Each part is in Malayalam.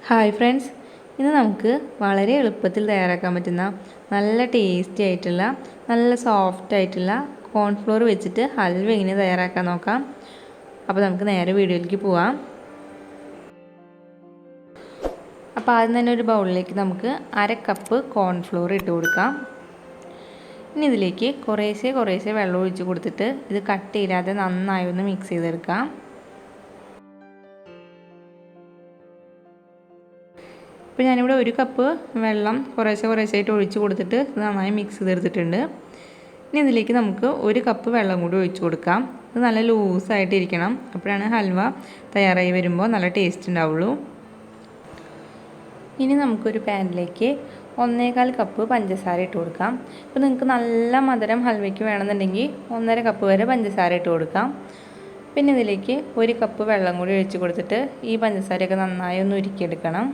ഹായ് ഫ്രണ്ട്സ്, ഇന്ന് നമുക്ക് വളരെ എളുപ്പത്തിൽ തയ്യാറാക്കാൻ പറ്റുന്ന നല്ല ടേസ്റ്റി ആയിട്ടുള്ള നല്ല സോഫ്റ്റ് ആയിട്ടുള്ള കോൺഫ്ലോർ വെച്ചിട്ട് ഹൽവ എങ്ങനെ തയ്യാറാക്കാൻ നോക്കാം. അപ്പോൾ നമുക്ക് നേരെ വീഡിയോയിലേക്ക് പോവാം. അപ്പോൾ ആദ്യം തന്നെ ഒരു ബൗളിലേക്ക് നമുക്ക് 1/2 കപ്പ് കോൺഫ്ലോർ ഇട്ട് കൊടുക്കാം. ഇനി ഇതിലേക്ക് കുറേശ്ശെ വെള്ളം ഒഴിച്ച് കൊടുത്തിട്ട് ഇത് കട്ടിയില്ലാതെ നന്നായി ഒന്ന് മിക്സ് ചെയ്തെടുക്കാം. ഇപ്പോൾ ഞാനിവിടെ 1 കപ്പ് വെള്ളം കുറേശ്ശായിട്ട് ഒഴിച്ച് കൊടുത്തിട്ട് നന്നായി മിക്സ് ചെയ്തെടുത്തിട്ടുണ്ട്. ഇനി ഇതിലേക്ക് നമുക്ക് 1 കപ്പ് വെള്ളം കൂടി ഒഴിച്ച് കൊടുക്കാം. ഇത് നല്ല ലൂസായിട്ടിരിക്കണം, അപ്പോഴാണ് ഹൽവ തയ്യാറായി വരുമ്പോൾ നല്ല ടേസ്റ്റ് ഉണ്ടാവുള്ളൂ. ഇനി നമുക്കൊരു പാനിലേക്ക് 1.25 കപ്പ് പഞ്ചസാര ഇട്ട് കൊടുക്കാം. ഇപ്പോൾ നിങ്ങൾക്ക് നല്ല മധുരം ഹൽവയ്ക്ക് വേണമെന്നുണ്ടെങ്കിൽ 1.5 കപ്പ് വരെ പഞ്ചസാര ഇട്ട് കൊടുക്കാം. പിന്നെ ഇതിലേക്ക് 1 കപ്പ് വെള്ളം കൂടി ഒഴിച്ച് കൊടുത്തിട്ട് ഈ പഞ്ചസാരയൊക്കെ നന്നായി ഒന്ന് ഉരുക്കിയെടുക്കണം.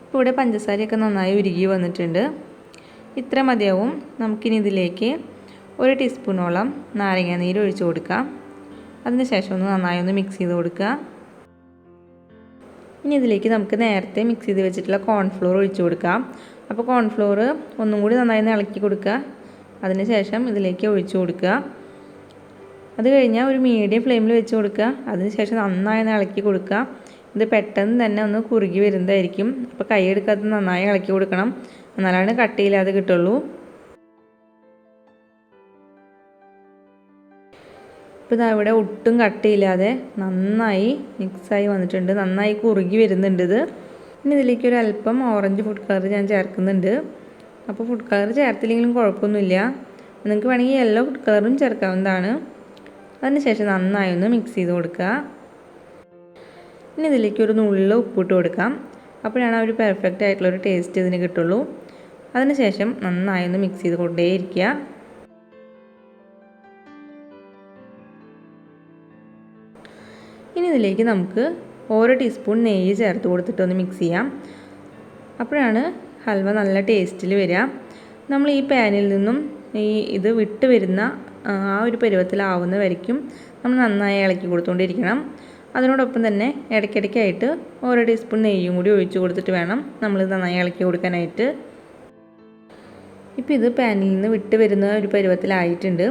ഇപ്പോൾ ഇവിടെ പഞ്ചസാരയൊക്കെ നന്നായി ഉരുകി വന്നിട്ടുണ്ട്. ഇത്ര മതിയാവും. നമുക്കിനി ഇതിലേക്ക് 1 ടീസ്പൂണോളം നാരങ്ങാനീര് ഒഴിച്ച് കൊടുക്കാം. അതിനുശേഷം നന്നായി ഒന്ന് മിക്സ് ചെയ്ത് കൊടുക്കുക. ഇനി ഇതിലേക്ക് നമുക്ക് നേരത്തെ മിക്സ് ചെയ്ത് വെച്ചിട്ടുള്ള കോൺഫ്ലോർ ഒഴിച്ച് കൊടുക്കാം. അപ്പോൾ കോൺഫ്ലോർ ഒന്നും കൂടി നന്നായി ഇളക്കി കൊടുക്കുക. അതിനുശേഷം ഇതിലേക്ക് ഒഴിച്ച് കൊടുക്കുക. അത് കഴിഞ്ഞാൽ ഒരു മീഡിയം ഫ്ലെയിമിൽ വെച്ച് കൊടുക്കുക. അതിനുശേഷം നന്നായി ഇളക്കി കൊടുക്കുക. ഇത് പെട്ടെന്ന് തന്നെ ഒന്ന് കുറുകി വരുന്നതായിരിക്കും. അപ്പോൾ കൈ എടുക്കാതെ നന്നായി ഇളക്കി കൊടുക്കണം, എന്നാലാണ് കട്ടിയില്ലാതെ കിട്ടുള്ളൂ. ഇപ്പോൾ ഇതാ ഇവിടെ ഒട്ടും കട്ടിയില്ലാതെ നന്നായി മിക്സായി വന്നിട്ടുണ്ട്, നന്നായി കുറുകി വരുന്നുണ്ട് ഇത്. ഇനി ഇതിലേക്ക് ഒരു അല്പം ഓറഞ്ച് ഫുഡ് കളർ ഞാൻ ചേർക്കുന്നുണ്ട്. അപ്പോൾ ഫുഡ് കളർ ചേർത്തില്ലെങ്കിലും കുഴപ്പമൊന്നുമില്ല, നിങ്ങൾക്ക് വേണമെങ്കിൽ യെല്ലോ ഫുഡ് കളറും ചേർക്കാവുന്നതാണ്. അതിനുശേഷം നന്നായി ഒന്ന് മിക്സ് ചെയ്ത് കൊടുക്കുക. ഇനി ഇതിലേക്ക് ഒരു നുള്ളു ഉപ്പിട്ട് കൊടുക്കാം. അപ്പോഴാണ് ഒരു പെർഫെക്റ്റ് ആയിട്ടുള്ളൊരു ടേസ്റ്റ് ഇതിന് കിട്ടുള്ളൂ. അതിനുശേഷം നന്നായി ഒന്ന് മിക്സ് ചെയ്ത് കൊണ്ടേയിരിക്കുക. ഇനി ഇതിലേക്ക് നമുക്ക് 1 ടീസ്പൂൺ നെയ്യ് ചേർത്ത് കൊടുത്തിട്ടൊന്ന് മിക്സ് ചെയ്യാം. അപ്പോഴാണ് ഹൽവ നല്ല ടേസ്റ്റിൽ വരിക. നമ്മൾ ഈ പാനിൽ നിന്നും ഇത് വിട്ട് വരുന്ന ആ ഒരു പരുവത്തിലാവുന്ന വരയ്ക്കും നമ്മൾ നന്നായി ഇളക്കി കൊടുത്തുകൊണ്ടിരിക്കണം. അതിനോടൊപ്പം തന്നെ ഇടയ്ക്കിടയ്ക്കായിട്ട് 1 ടീസ്പൂൺ നെയ്യും കൂടി ഒഴിച്ച് കൊടുത്തിട്ട് വേണം നമ്മളിത് നന്നായി ഇളക്കി കൊടുക്കാനായിട്ട്. ഇപ്പോൾ ഇത് പാനിൽ നിന്ന് വിട്ട് വരുന്ന ഒരു പരുവത്തിലായിട്ടുണ്ട്.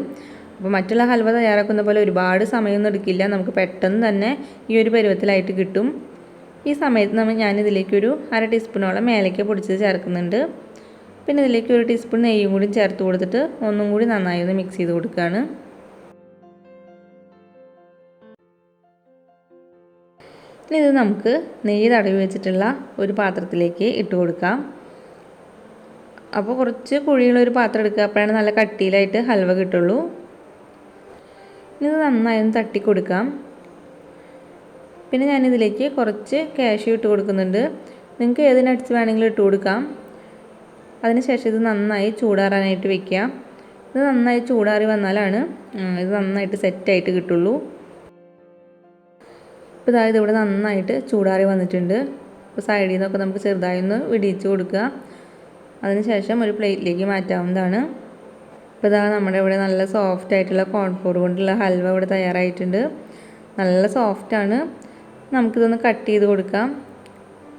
അപ്പോൾ മറ്റുള്ള ഹൽവ തയ്യാറാക്കുന്ന പോലെ ഒരുപാട് സമയമൊന്നും എടുക്കില്ല, നമുക്ക് പെട്ടെന്ന് തന്നെ ഈ ഒരു പരുവത്തിലായിട്ട് കിട്ടും. ഈ സമയത്ത് ഞാനിതിലേക്കൊരു 1/2 ടീസ്പൂണോളം ഏലക്ക പൊടിച്ചത് ചേർക്കുന്നുണ്ട്. പിന്നെ ഇതിലേക്ക് 1 ടീസ്പൂൺ നെയ്യും കൂടി ചേർത്ത് കൊടുത്തിട്ട് ഒന്നും കൂടി നന്നായി ഒന്ന് മിക്സ് ചെയ്ത് കൊടുക്കുകയാണ്. ഇനി ഇത് നമുക്ക് നെയ്യ് തടവി വെച്ചിട്ടുള്ള ഒരു പാത്രത്തിലേക്ക് ഇട്ട് കൊടുക്കാം. അപ്പോൾ കുറച്ച് കുഴിയുള്ളൊരു പാത്രം എടുക്കുക, അപ്പോഴാണ് നല്ല കട്ടിയിലായിട്ട് ഹൽവ കിട്ടുള്ളൂ. ഇനി ഇത് നന്നായി ഒന്ന് തട്ടി കൊടുക്കാം. പിന്നെ ഞാനിതിലേക്ക് കുറച്ച് കാഷ്യൂ ഇട്ട് കൊടുക്കുന്നുണ്ട്. നിങ്ങൾക്ക് ഏത് നട്ട്സ് വേണമെങ്കിലും ഇട്ട് കൊടുക്കാം. അതിനുശേഷം ഇത് നന്നായി ചൂടാറാനായിട്ട് വെക്കുക. ഇത് നന്നായി ചൂടാറി വന്നാലാണ് ഇത് നന്നായിട്ട് സെറ്റായിട്ട് കിട്ടുള്ളൂ. ഇപ്പോൾ ഇതായത് ഇവിടെ നന്നായിട്ട് ചൂടാറി വന്നിട്ടുണ്ട്. ഇപ്പോൾ സൈഡിൽ നിന്നൊക്കെ നമുക്ക് ചെറുതായി ഒന്ന് വിടിയിച്ച് കൊടുക്കുക. അതിനുശേഷം ഒരു പ്ലേറ്റിലേക്ക് മാറ്റാവുന്നതാണ്. ഇപ്പോൾ ഇതാ നമ്മുടെ ഇവിടെ നല്ല സോഫ്റ്റ് ആയിട്ടുള്ള കോൺഫ്ലോർ കൊണ്ടുള്ള ഹൽവ ഇവിടെ തയ്യാറായിട്ടുണ്ട്. നല്ല സോഫ്റ്റാണ്. നമുക്കിതൊന്ന് കട്ട് ചെയ്ത് കൊടുക്കാം.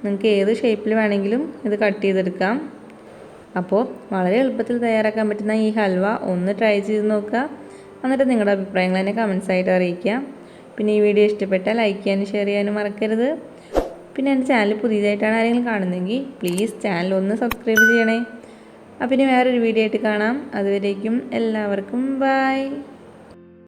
നിങ്ങൾക്ക് ഏത് ഷേപ്പിൽ വേണമെങ്കിലും ഇത് കട്ട് ചെയ്തെടുക്കാം. അപ്പോൾ വളരെ എളുപ്പത്തിൽ തയ്യാറാക്കാൻ പറ്റുന്ന ഈ ഹൽവ ഒന്ന് ട്രൈ ചെയ്ത് നോക്കുക. എന്നിട്ട് നിങ്ങളുടെ അഭിപ്രായങ്ങൾ എന്നെ കമൻസ് ആയിട്ട് അറിയിക്കുക. പിന്നെ ഈ വീഡിയോ ഇഷ്ടപ്പെട്ടാൽ ലൈക്ക് ചെയ്യാനും ഷെയർ ചെയ്യാനും മറക്കരുത്. പിന്നെ എൻ്റെ ചാനൽ പുതിയതായിട്ടാണ് ആരെങ്കിലും കാണുന്നതെങ്കിൽ പ്ലീസ് ചാനൽ ഒന്ന് സബ്സ്ക്രൈബ് ചെയ്യണേ. അപ്പം ഇനി വേറൊരു വീഡിയോ ആയിട്ട് കാണാം. അതുവരേക്കും എല്ലാവർക്കും ബൈ.